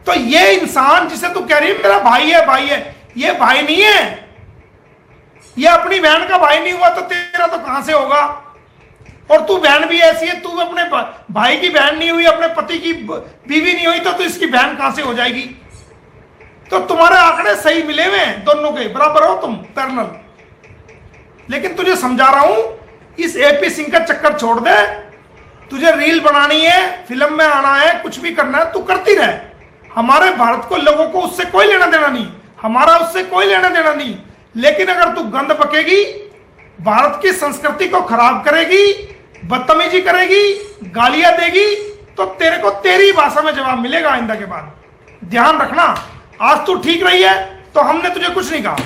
तो ये इंसान जिसे तू कह रही है मेरा भाई है भाई है, ये भाई नहीं है। ये अपनी बहन का भाई नहीं हुआ तो तेरा तो कहां से होगा? और तू बहन भी ऐसी है, तू अपने भाई की बहन नहीं हुई, अपने पति की बीवी नहीं हुई, तो तू इसकी बहन कहां से हो जाएगी? तो तुम्हारे आंकड़े सही मिले हुए हैं, दोनों के बराबर हो तुम, पैरेलल। लेकिन तुझे समझा रहा हूं, इस एपी सिंह का चक्कर छोड़ दे। तुझे रील बनानी है, फिल्म में आना है, कुछ भी करना है, तू करती रहे। हमारे भारत को, लोगों को उससे कोई लेना देना नहीं, हमारा उससे कोई लेना देना नहीं। लेकिन अगर तू गंद बकेगी, भारत की संस्कृति को खराब करेगी, बदतमीजी करेगी, गालियां देगी, तो तेरे को तेरी भाषा में जवाब मिलेगा आइंदा के बाद। ध्यान रखना, आज तू ठीक रही है तो हमने तुझे कुछ नहीं कहा,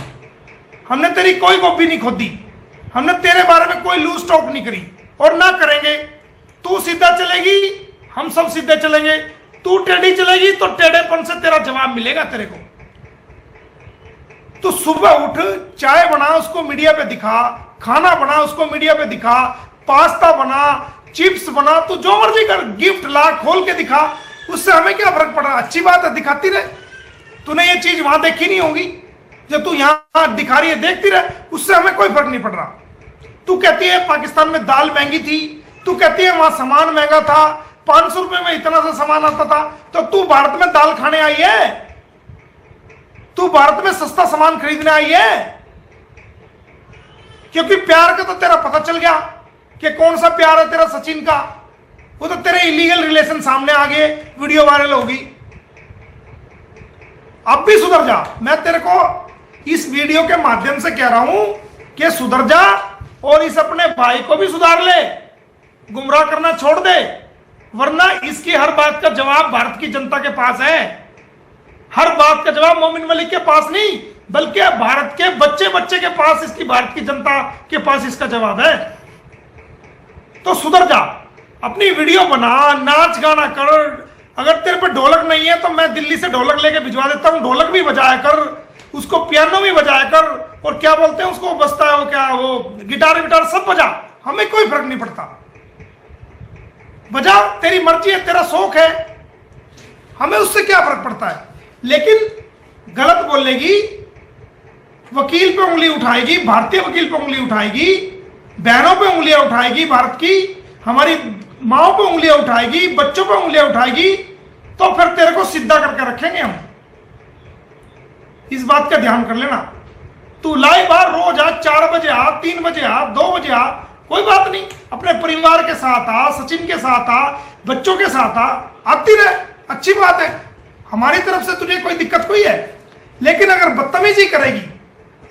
हमने तेरी कोई गोभी नहीं खोदी, हमने तेरे बारे में कोई लूज टॉक नहीं करी और ना करेंगे। तू सीधा चलेगी, हम सब सीधे चलेंगे। तू टेढ़ी चलेगी तो टेढ़ेपन से तेरा जवाब मिलेगा तेरे को। तू सुबह उठ, चाय बना, उसको मीडिया पे दिखा, खाना बना, उसको मीडिया पे दिखा, पास्ता बना, चिप्स बना, तू जो मर्जी कर, गिफ्ट ला, खोल के दिखा, उससे हमें क्या फर्क पड़ रहा? अच्छी बात है, दिखाती रहे। तूने ये चीज वहां देखी नहीं होगी, जब तू यहां दिखा रही है, देखती रहे, उससे हमें कोई फर्क नहीं पड़ रहा। तू कहती है पाकिस्तान में दाल महंगी थी, तू कहती है वहां सामान महंगा था, 500 रुपए में इतना सा सामान आता था, तो तू भारत में दाल खाने आई है? तू भारत में सस्ता सामान खरीदने आई है? क्योंकि प्यार का तो तेरा पता चल गया कि कौन सा प्यार है तेरा सचिन का। वो तो तेरे इलीगल रिलेशन सामने आ गए, वीडियो वायरल होगी। अब भी सुधर जा, मैं तेरे को इस वीडियो के माध्यम से कह रहा हूं कि सुधर जा और इस अपने भाई को भी सुधार ले, गुमराह करना छोड़ दे, वरना इसकी हर बात का जवाब भारत की जनता के पास है। हर बात का जवाब मोमिन मलिक के पास नहीं, बल्कि भारत के बच्चे बच्चे के पास, इसकी भारत की जनता के पास इसका जवाब है। तो सुधर जा, अपनी वीडियो बना, नाच गाना कर। अगर तेरे पे ढोलक नहीं है तो मैं दिल्ली से ढोलक लेके भिजवा देता हूं, ढोलक भी बजाया कर, उसको पियानो भी बजाया कर, और क्या बोलते हैं उसको, बजता है वो क्या, वो गिटार विटार सब बजा, हमें कोई फर्क नहीं पड़ता। बजा, तेरी मर्जी है, तेरा शौक है, हमें उससे क्या फर्क पड़ता है। लेकिन गलत बोलेगी, वकील पे उंगली उठाएगी, भारतीय वकील पे उंगली उठाएगी, बहनों पे उंगलियां उठाएगी, भारत की हमारी माओ पे उंगलियां उठाएगी, बच्चों पे उंगलियां उठाएगी, तो फिर तेरे को सीधा करके रखेंगे हम। इस बात का ध्यान कर लेना। तू लाइव आ, रोज आ, 4 बजे आ, 3 बजे आ, 2 बजे आ, कोई बात नहीं, अपने परिवार के साथ आ, सचिन के साथ आ, बच्चों के साथ आ, आती रहे, अच्छी बात है। हमारी तरफ से तुझे कोई दिक्कत कोई है। लेकिन अगर बदतमीजी करेगी,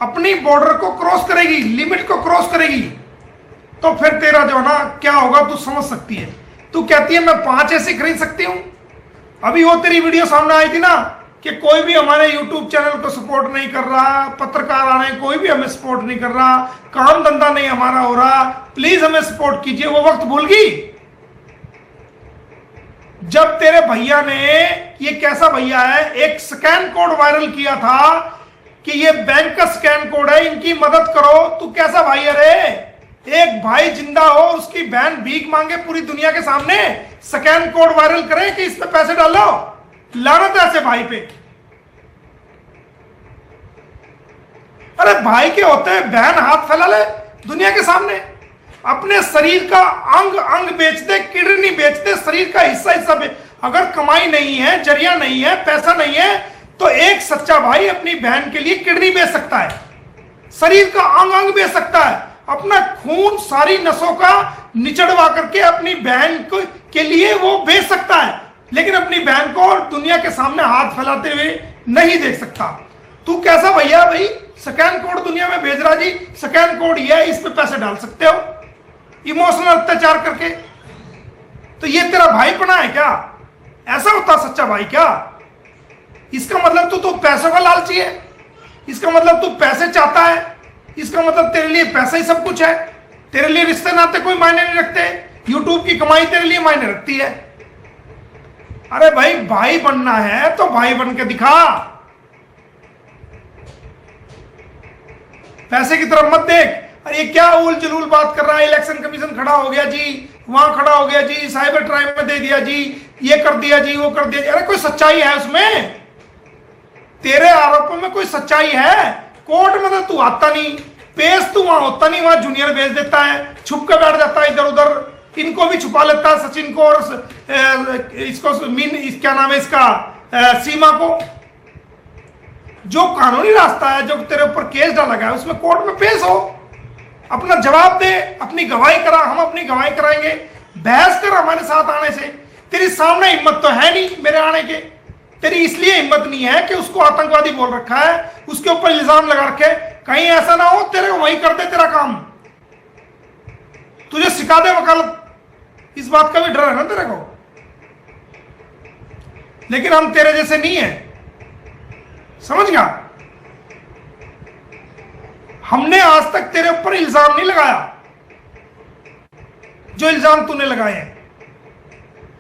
अपनी बॉर्डर को क्रॉस करेगी, लिमिट को क्रॉस करेगी, तो फिर तेरा जो ना क्या होगा तू समझ सकती है। तू कहती है मैं 5 ऐसे खरीद सकती हूं। अभी वो तेरी वीडियो सामने आई थी ना कि कोई भी हमारे YouTube चैनल को सपोर्ट नहीं कर रहा, पत्रकार आ रहे हैं, कोई भी हमें सपोर्ट नहीं कर रहा, काम धंधा नहीं हमारा हो रहा, प्लीज हमें सपोर्ट कीजिए। वो वक्त भूल गई जब तेरे भैया ने, ये कैसा भैया है, एक स्कैन कोड वायरल किया था कि ये बैंक का स्कैन कोड है, इनकी मदद करो। तू कैसा भाई है रे? एक भाई जिंदा हो, उसकी बहन भीख मांगे पूरी दुनिया के सामने, स्कैन कोड वायरल करे कि इस पे पैसे डालो। लानत है ऐसे भाई पे। अरे भाई के होते हैं, बहन हाथ फैला ले दुनिया के सामने, अपने शरीर का अंग अंग बेच दे, किडनी बेच दे, शरीर का हिस्सा हिस्सा बेच। अगर कमाई नहीं है, जरिया नहीं है, पैसा नहीं है, तो एक सच्चा भाई अपनी बहन के लिए किडनी बेच सकता है, शरीर का अंग अंग बेच सकता है, अपना खून सारी नसों का निचड़वा करके अपनी बहन को के लिए वो बेच सकता है। लेकिन अपनी बहन को दुनिया के सामने हाथ फैलाते हुए नहीं देख सकता। तू कैसा भैया भाई, स्कैन कोड दुनिया में भेज रहा जी, स्कैन कोड ये है, इस पे पैसे डाल सकते हो इमोशनल अत्याचार करके। तो ये तेरा भाईपना है क्या? ऐसा होता सच्चा भाई क्या? इसका मतलब तू पैसों का लालची है, इसका मतलब तू पैसे चाहता है, इसका मतलब तेरे लिए पैसा ही सब कुछ है, तेरे लिए रिश्ते नाते कोई मायने नहीं रखते, यूट्यूब की कमाई तेरे लिए मायने रखती है। अरे भाई, भाई बनना है तो भाई बन के दिखा, पैसे की तरफ मत देख। अरे ये क्या उल जलूल बात कर रहा है, इलेक्शन कमीशन खड़ा हो गया जी, वहां खड़ा हो गया जी, साइबर क्राइम में दे दिया जी, ये कर दिया जी, वो कर दिया जी। अरे कोई सच्चाई है उसमें? तेरे आरोपों में कोई सच्चाई है? कोर्ट में तो तू आता नहीं, पेश तू वहां होता नहीं, वहां जूनियर भेज देता है, छुप के बैठ जाता है इधर उधर, इनको भी छुपा लेता है, सचिन को और इसको क्या नाम है इसका, सीमा को। जो कानूनी रास्ता है, जो तेरे ऊपर केस डाला गया है, उसमें कोर्ट में पेश हो, अपना जवाब दे, अपनी गवाही करा, हम अपनी गवाही कराएंगे, बहस कर हमारे साथ आने से। तेरी सामने हिम्मत तो है नहीं मेरे आने के, तेरी इसलिए हिम्मत नहीं है कि उसको आतंकवादी बोल रखा है, उसके ऊपर इल्जाम लगा रखे, कहीं ऐसा ना हो तेरे को वही कर दे तेरा काम, तुझे सिखा दे वकालत, इस बात का भी डर है ना तेरे को। लेकिन हम तेरे जैसे नहीं है, समझ गया? हमने आज तक तेरे ऊपर इल्जाम नहीं लगाया जो इल्जाम तूने लगाए हैं।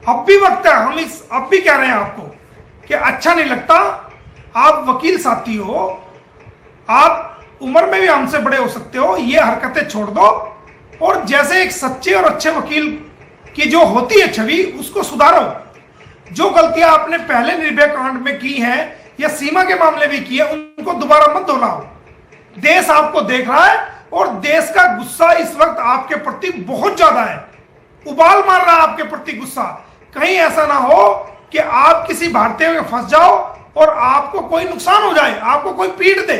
अब भी वक्त है, हम अब भी कह रहे हैं आपको कि अच्छा नहीं लगता, आप वकील साथी हो, आप उम्र में भी हमसे बड़े हो सकते हो, ये हरकतें छोड़ दो और जैसे एक सच्चे और अच्छे वकील की जो होती है छवि, उसको सुधारो। जो गलतियां आपने पहले निर्भया कांड में की हैं या सीमा के मामले में की है, उनको दोबारा मत दोहराओ। देश आपको देख रहा है और देश का गुस्सा इस वक्त आपके प्रति बहुत ज्यादा है, उबाल मार रहा है आपके प्रति गुस्सा। कहीं ऐसा ना हो कि आप किसी भारतीय में फंस जाओ और आपको कोई नुकसान हो जाए, आपको कोई पीट दे,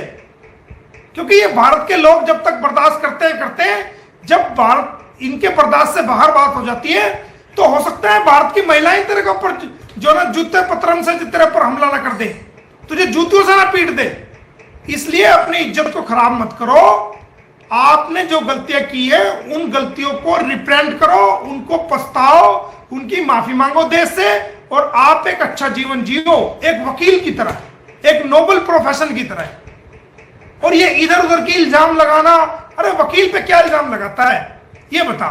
क्योंकि ये भारत के लोग जब तक बर्दाश्त करते हैं, जब भारत इनके बर्दाश्त से बाहर बात हो जाती है तो हो सकता है भारत की महिलाएं तेरे ऊपर जो ना जूते पत्थरों से तेरे पर हमला ना कर दे, तुझे जूतियों से ना पीट दे। इसलिए अपनी इज्जत को खराब मत करो। आपने जो गलतियां की है उन गलतियों को रिप्रेंट करो, उनको पछताओ, उनकी माफी मांगो देश से, और आप एक अच्छा जीवन जियो, एक वकील की तरह, एक नोबल प्रोफेशन की तरह। और ये इधर उधर की इल्जाम लगाना, अरे वकील पे क्या इल्जाम लगाता है ये बता?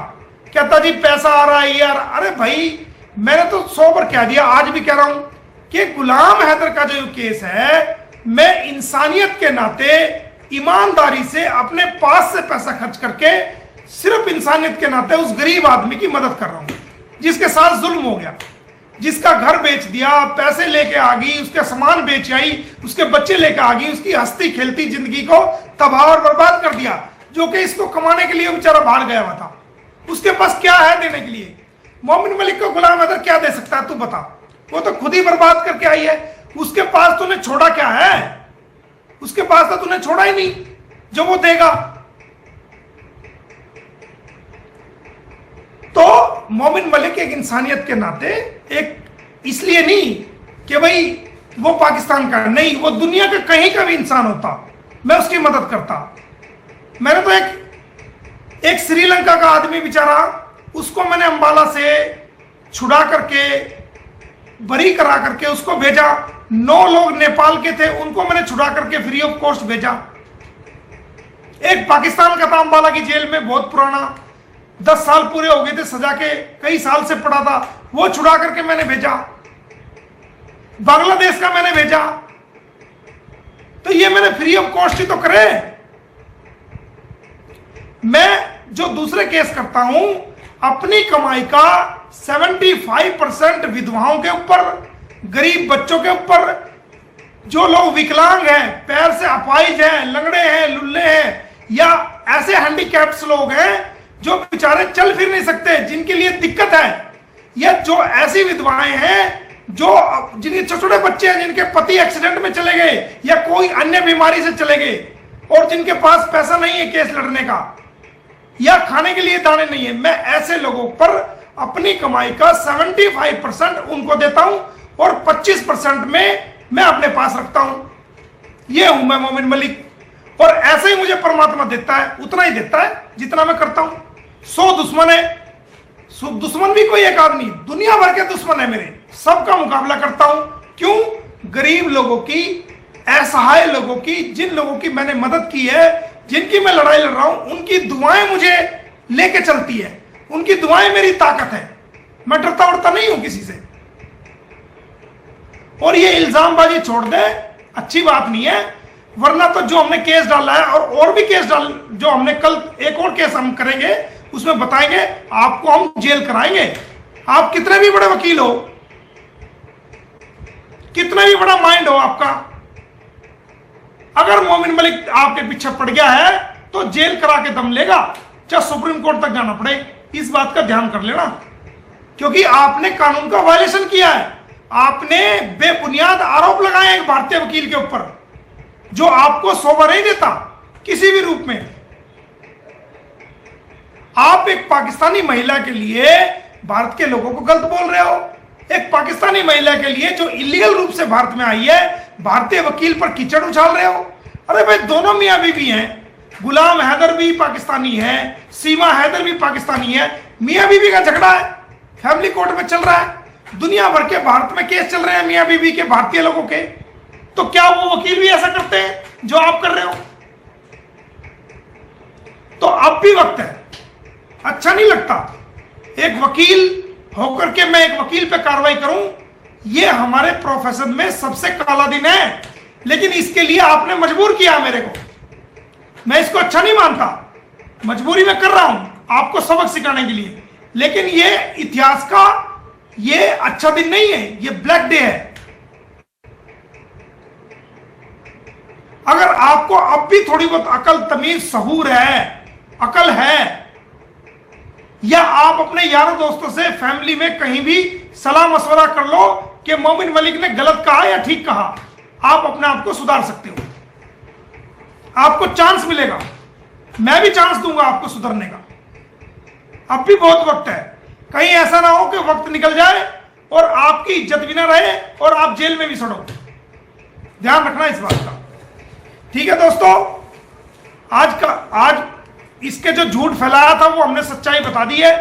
कहता जी पैसा आ रहा है यार। अरे भाई मैंने तो 100 बार कह दिया, आज भी कह रहा हूं कि गुलाम हैदर का जो केस है, मैं इंसानियत के नाते ईमानदारी से अपने पास से पैसा खर्च करके सिर्फ इंसानियत के नाते उस गरीब आदमी की मदद कर रहा हूं जिसके साथ जुल्म हो गया, जिसका घर बेच दिया, पैसे लेके आ गई, उसके सामान बेच आई, उसके बच्चे लेके आ गई, उसकी हंसती खेलती जिंदगी को तबाह और बर्बाद कर दिया, जो कि इसको कमाने के लिए बेचारा बाहर गया हुआ था। उसके पास क्या है देने के लिए? मोमिन मलिक को गुलाम हैदर क्या दे सकता है तू बता? वो तो खुद ही बर्बाद करके आई है। उसके पास तूने छोड़ा क्या है? उसके पास तो तूने छोड़ा ही नहीं जो वो देगा। तो मोमिन मलिक एक इंसानियत के नाते, एक इसलिए नहीं कि भाई वो पाकिस्तान का नहीं, वो दुनिया का कहीं का भी इंसान होता, मैं उसकी मदद करता। मैंने तो एक श्रीलंका का आदमी बेचारा, उसको मैंने अंबाला से छुड़ा करके, बरी करा करके उसको भेजा। 9 लोग नेपाल के थे, उनको मैंने छुड़ा करके फ्री ऑफ कॉस्ट भेजा। एक पाकिस्तान का था अंबाला की जेल में, बहुत पुराना, 10 साल पूरे हो गए थे सजा के, कई साल से पड़ा था, वो छुड़ा करके मैंने भेजा। बांग्लादेश का मैंने भेजा। तो ये मैंने फ्री ऑफ कॉस्ट ही तो करे। मैं जो दूसरे केस करता हूं, अपनी कमाई का 75% विधवाओं के ऊपर, गरीब बच्चों के ऊपर, जो लोग विकलांग हैं, पैर से अपाहिज हैं, लंगड़े हैं, लुल्ले हैं, या ऐसे हैंडीकैप्स लोग हैं जो बेचारे चल फिर नहीं सकते, जिनके लिए दिक्कत है, या जो ऐसी विधवाएं हैं जो जिनके छोटे छोटे बच्चे हैं, जिनके पति एक्सीडेंट में चले गए या कोई अन्य बीमारी से चले गए और जिनके पास पैसा नहीं है केस लड़ने का या खाने के लिए दाने नहीं है, मैं ऐसे लोगों पर अपनी कमाई का 75% उनको देता हूं और 25% में मैं अपने पास रखता हूं। ये हूं मैं मोमिन मलिक। और ऐसे ही मुझे परमात्मा देता है, उतना ही देता है जितना मैं करता हूं। 100 दुश्मन है, दुश्मन भी कोई एक आदमी, दुनिया भर के दुश्मन है मेरे, सबका मुकाबला करता हूं। क्यों? गरीब लोगों की, असहाय लोगों की, जिन लोगों की मैंने मदद की है, जिनकी मैं लड़ाई लड़ रहा हूं, उनकी दुआएं मुझे लेके चलती है, उनकी दुआएं मेरी ताकत है। मैं डरता उड़ता नहीं हूं किसी से। और ये इल्जामबाजी छोड़ दे, अच्छी बात नहीं है। वरना तो जो हमने केस डाला है और भी केस जो हमने कल एक और केस हम करेंगे, उसमें बताएंगे, आपको हम जेल कराएंगे। आप कितने भी बड़े वकील हो, कितना भी बड़ा माइंड हो आपका, अगर मोमिन मलिक आपके पीछे पड़ गया है तो जेल करा के दम लेगा, चाहे सुप्रीम कोर्ट तक जाना पड़े। इस बात का ध्यान कर लेना, क्योंकि आपने कानून का वायलेशन किया है। आपने बेबुनियाद आरोप लगाए एक भारतीय वकील के ऊपर, जो आपको शोभा नहीं देता किसी भी रूप में। आप एक पाकिस्तानी महिला के लिए भारत के लोगों को गलत बोल रहे हो। एक पाकिस्तानी महिला के लिए जो इलीगल रूप से भारत में आई है, भारतीय वकील पर कीचड़ उछाल रहे हो। अरे भाई, दोनों मियां बीवी हैं। गुलाम हैदर भी पाकिस्तानी है, सीमा हैदर भी पाकिस्तानी है। मियां बीवी का झगड़ा है, फैमिली कोर्ट में चल रहा है। दुनिया भर के भारत में केस चल रहे हैं मियां बीवी के, भारतीय लोगों के। तो क्या वो वकील भी ऐसा करते हैं जो आप कर रहे हो? तो अब भी वक्त है। अच्छा नहीं लगता एक वकील होकर के मैं एक वकील पे कार्रवाई करूं। ये हमारे प्रोफेशन में सबसे काला दिन है, लेकिन इसके लिए आपने मजबूर किया मेरे को। मैं इसको अच्छा नहीं मानता, मजबूरी में कर रहा हूं आपको सबक सिखाने के लिए। लेकिन ये इतिहास का ये अच्छा दिन नहीं है, ये ब्लैक डे है। अगर आपको अब भी थोड़ी बहुत अकल, तमीज, सहूर है, अकल है, या आप अपने यारों दोस्तों से फैमिली में कहीं भी सलाह मशवरा कर लो कि मोमिन मलिक ने गलत कहा या ठीक कहा, आप अपने आप को सुधार सकते हो। आपको चांस मिलेगा, मैं भी चांस दूंगा आपको सुधरने का। अब भी बहुत वक्त है, कहीं ऐसा ना हो कि वक्त निकल जाए और आपकी इज्जत भी ना रहे और आप जेल में भी सड़ो। ध्यान रखना इस बात का, ठीक है दोस्तों। आज इसके जो झूठ फैलाया था वो हमने सच्चाई बता दी है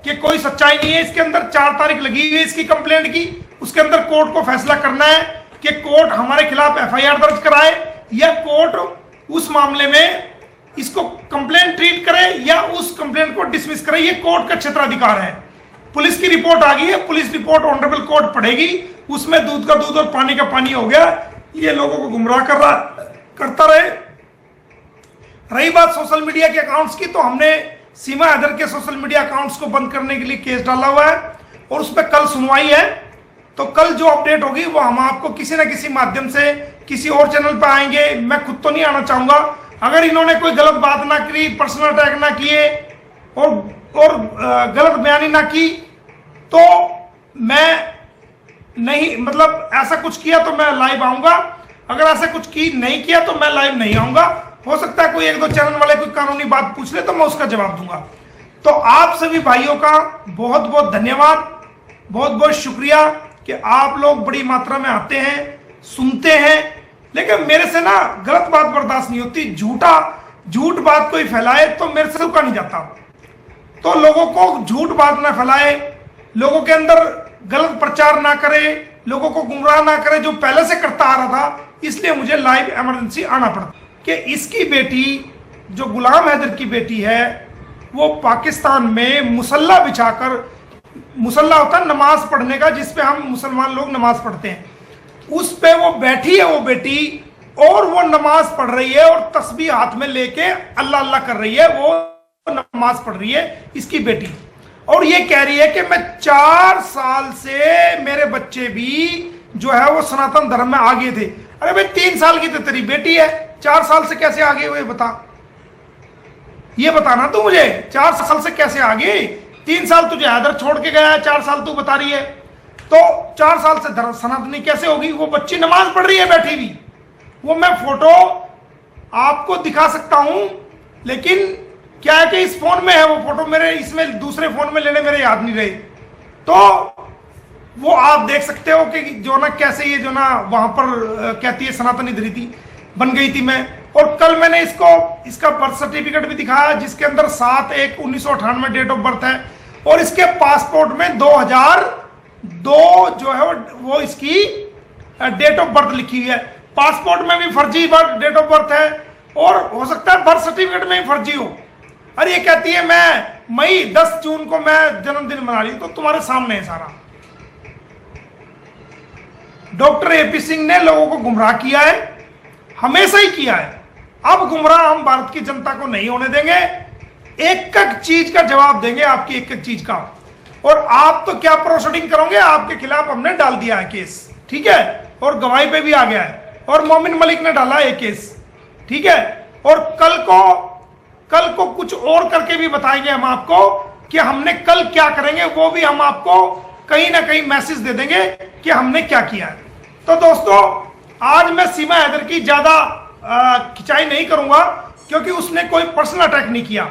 कि कोई सच्चाई नहीं है इसके अंदर। 4 तारीख लगी हुई है इसकी कंप्लेंट की, उसके अंदर कोर्ट को फैसला करना है कि कोर्ट हमारे खिलाफ एफआईआर दर्ज कराए या कोर्ट उस मामले में इसको कंप्लेंट ट्रीट करे या उस कंप्लेंट को डिसमिस करे। ये कोर्ट का क्षेत्राधिकार है। पुलिस की रिपोर्ट आ गई है, पुलिस रिपोर्ट ऑनरेबल कोर्ट पढ़ेगी, उसमें दूध का दूध और पानी का पानी हो गया। ये लोगों को गुमराह करता रहे। रही बात सोशल मीडिया के अकाउंट्स की, तो हमने सीमा हैदर के सोशल मीडिया अकाउंट्स को बंद करने के लिए केस डाला हुआ है और उस पर कल सुनवाई है। तो कल जो अपडेट होगी वो हम आपको किसी न किसी माध्यम से किसी और चैनल पर आएंगे। मैं खुद तो नहीं आना चाहूंगा। अगर इन्होंने कोई गलत बात ना की, पर्सनल अटैक ना किए और गलत बयानी ना की, तो मैं नहीं, मतलब ऐसा कुछ किया तो मैं लाइव आऊंगा। अगर ऐसा कुछ नहीं किया तो मैं लाइव नहीं आऊंगा। हो सकता है कोई 1-2 चैनल वाले कोई कानूनी बात पूछ ले तो मैं उसका जवाब दूंगा। तो आप सभी भाइयों का बहुत बहुत धन्यवाद, बहुत बहुत शुक्रिया कि आप लोग बड़ी मात्रा में आते हैं, सुनते हैं। लेकिन मेरे से ना गलत बात बर्दाश्त नहीं होती। झूठ बात कोई फैलाए तो मेरे से रुका नहीं जाता। तो लोगों को झूठ बात ना फैलाए, लोगों के अंदर गलत प्रचार ना करे, लोगों को गुमराह ना करे, जो पहले से करता आ रहा था। इसलिए मुझे लाइव इमरजेंसी आना पड़ा कि इसकी बेटी, जो गुलाम हैदर की बेटी है, वो पाकिस्तान में मुसल्ला बिछाकर, मुसल्ला होता है नमाज पढ़ने का जिसपे हम मुसलमान लोग नमाज पढ़ते हैं, उस पे वो बैठी है वो बेटी, और वो नमाज पढ़ रही है और तस्बीह हाथ में लेके अल्लाह अल्लाह कर रही है। वो नमाज पढ़ रही है इसकी बेटी, और ये कह रही है कि मैं 4 साल से मेरे बच्चे भी जो है वो सनातन धर्म में आगे थे। अरे भाई, 3 साल की तो तेरी बेटी है, 4 साल से कैसे आगे हुए बता? ये बताना तू मुझे, 4 साल से कैसे आगे? 3 साल तुझे हैदर छोड़ के गया है, 4 साल तू बता रही है, तो 4 साल से धर्म सनातनी कैसे होगी? वो बच्ची नमाज पढ़ रही है बैठी भी। वो मैं फोटो आपको दिखा सकता हूं, लेकिन क्या है कि इस फोन में है वो फोटो, मेरे इसमें दूसरे फोन में लेने मेरे याद नहीं रहे। तो वो आप देख सकते हो कि जो ना कैसे ये जो ना वहां पर कहती है सनातनी धृति बन गई थी मैं। और कल मैंने इसका बर्थ सर्टिफिकेट भी दिखाया जिसके अंदर 7/1/1998 डेट ऑफ बर्थ है, और इसके पासपोर्ट में 2002 जो है वो इसकी डेट ऑफ बर्थ लिखी हुई है। पासपोर्ट में भी फर्जी डेट ऑफ बर्थ है, और हो सकता है बर्थ सर्टिफिकेट में ही फर्जी हो। अरे ये कहती है मैं मई 10 जून को मैं जन्मदिन मना रही हूं, तो तुम्हारे सामने है सारा। डॉक्टर एपी सिंह ने लोगों को गुमराह किया है, हमेशा ही किया है। अब गुमराह हम भारत की जनता को नहीं होने देंगे। एक एक चीज का जवाब देंगे, आपकी एक एक चीज का। और आप तो क्या प्रोसीडिंग करोगे, आपके खिलाफ हमने डाल दिया है केस, ठीक है, और गवाही पे भी आ गया है, और मोमिन मलिक ने डाला है केस, ठीक है। और कल को कुछ और करके भी बताएंगे हम आपको कि हमने कल क्या करेंगे, वो भी हम आपको कहीं ना कहीं मैसेज दे देंगे कि हमने क्या किया है। तो दोस्तों, आज मैं सीमा हैदर की ज्यादा खिंचाई नहीं करूंगा, क्योंकि उसने कोई पर्सनल अटैक नहीं किया।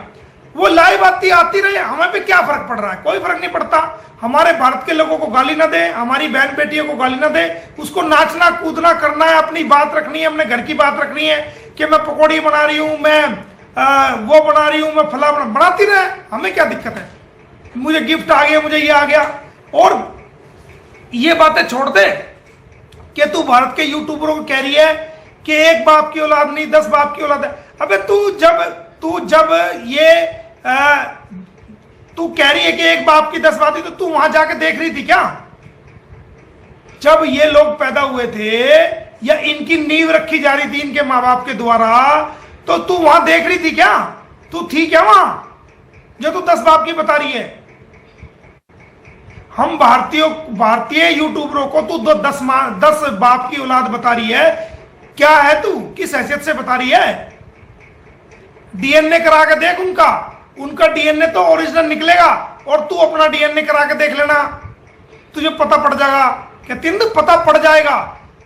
वो लाइव आती रहे, हमें पे क्या फर्क पड़ रहा है, कोई फर्क नहीं पड़ता। हमारे भारत के लोगों को गाली ना दे, हमारी बहन बेटियों को गाली ना दे, उसको नाचना कूदना करना है, अपनी बात रखनी है, अपने घर की बात रखनी है कि मैं पकौड़ी बना रही हूं, मैं वो बना रही हूं, मैं फला बनाती रहे, हमें क्या दिक्कत है। मुझे गिफ्ट आ गया, मुझे ये आ गया, और ये बातें छोड़ दे कि तू भारत के यूट्यूबरों को कह रही है कि एक बाप की औलाद नहीं 10 बाप की औलाद है। अबे तू जब ये तू कह रही है कि एक बाप की 10 बात, तो तू वहां जाके देख रही थी क्या जब ये लोग पैदा हुए थे, या इनकी नींव रखी जा रही थी इनके माँ बाप के द्वारा, तो तू वहां देख रही थी क्या, तू थी क्या वहां जो तू 10 बाप की बता रही है। हम भारतीय यूट्यूबरों को तू 10 बाप की औलाद बता रही है, क्या है तू, किस हैसियत से बता रही है। डीएनए करा के देख उनका डीएनए तो ओरिजिनल निकलेगा, और तू अपना डीएनए करा के देख लेना, तुझे पता पड़ जाएगा। क्या तिंद पता पड़ जाएगा,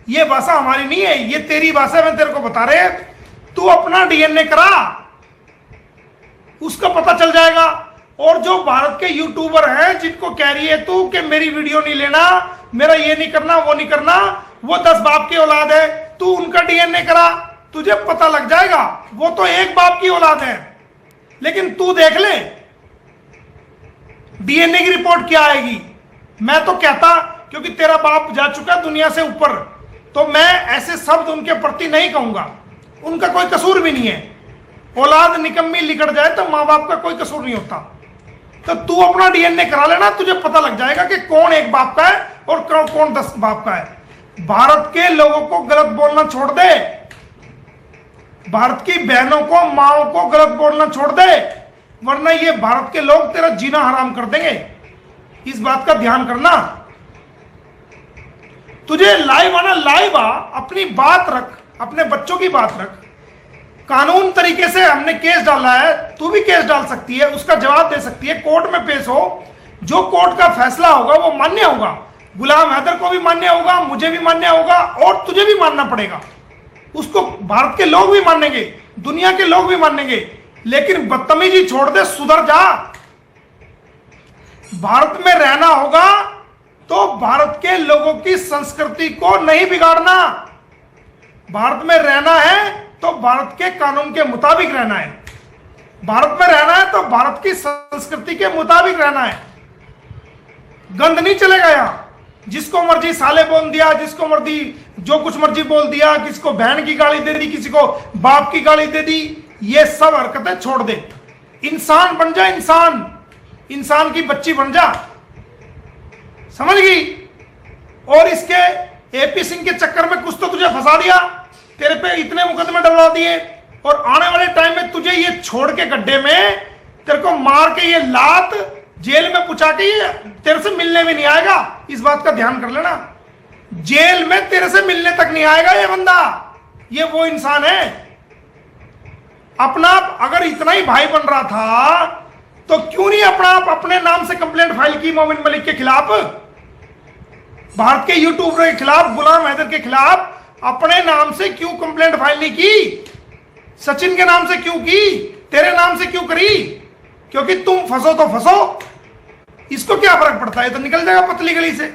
ये भाषा हमारी नहीं है, ये तेरी भाषा में तेरे को बता रहे। तू अपना डीएनए करा, उसका पता चल जाएगा। और जो भारत के यूट्यूबर हैं जिनको कह रही है तू कि मेरी वीडियो नहीं लेना, मेरा ये नहीं करना, वो नहीं करना, वो 10 बाप की औलाद है, तू उनका डीएनए करा, तुझे पता लग जाएगा। वो तो एक बाप की औलाद है, लेकिन तू देख ले डीएनए की रिपोर्ट क्या आएगी। मैं तो कहता, क्योंकि तेरा बाप जा चुका दुनिया से ऊपर, तो मैं ऐसे शब्द उनके प्रति नहीं कहूंगा, उनका कोई कसूर भी नहीं है। औलाद निकम्मी लिकड़ जाए तो माँ बाप का कोई कसूर नहीं होता। तो तू अपना डीएनए करा लेना, तुझे पता लग जाएगा कि कौन एक बाप का है और कौन 10 बाप का है। भारत के लोगों को गलत बोलना छोड़ दे, भारत की बहनों को माओ को गलत बोलना छोड़ दे, वरना ये भारत के लोग तेरा जीना हराम कर देंगे। इस बात का ध्यान करना। तुझे लाइव आना, लाइव आ, अपनी बात रख, अपने बच्चों की बात रख। कानून तरीके से हमने केस डाला है, तू भी केस डाल सकती है, उसका जवाब दे सकती है, कोर्ट में पेश हो, जो कोर्ट का फैसला होगा वो मान्य होगा। गुलाम हैदर को भी मान्य होगा, मुझे भी मान्य होगा, और तुझे भी मानना पड़ेगा। उसको भारत के लोग भी मानेंगे, दुनिया के लोग भी मानेंगे। लेकिन बदतमीजी छोड़ दे, सुधर जा। भारत में रहना होगा तो भारत के लोगों की संस्कृति को नहीं बिगाड़ना। भारत में रहना है तो भारत के कानून के मुताबिक रहना है। भारत में रहना है तो भारत की संस्कृति के मुताबिक रहना है। गंद नहीं चलेगा यहां। जिसको मर्जी साले बोल दिया, जिसको मर्जी जो कुछ मर्जी बोल दिया, किसी को बहन की गाली दे दी, किसी को बाप की गाली दे दी, ये सब हरकतें छोड़ दे। इंसान बन जा, इंसान की बच्ची बन जा, समझ गई। और इसके एपी सिंह के चक्कर में कुछ तो तुझे फंसा दिया, तेरे पे इतने मुकदमे डलवा दिए, और आने वाले टाइम में तुझे ये छोड़ के गड्ढे में तेरे को मार के ये लात जेल में पुचा के ये तेरे से मिलने भी नहीं आएगा। इस बात का ध्यान कर लेना, जेल में तेरे से मिलने तक नहीं आएगा ये बंदा। ये वो इंसान है। अपना अगर इतना ही भाई बन रहा था तो क्यों नहीं अपने नाम से कंप्लेंट फाइल की मोमिन मलिक के खिलाफ, भारत के यूट्यूबर के खिलाफ, गुलाम हैदर के खिलाफ अपने नाम से क्यों कंप्लेंट फाइल नहीं की? सचिन के नाम से क्यों की? तेरे नाम से क्यों करी? क्योंकि तुम फंसो तो फंसो, इसको क्या फर्क पड़ता है, तो निकल जाएगा पतली गली से।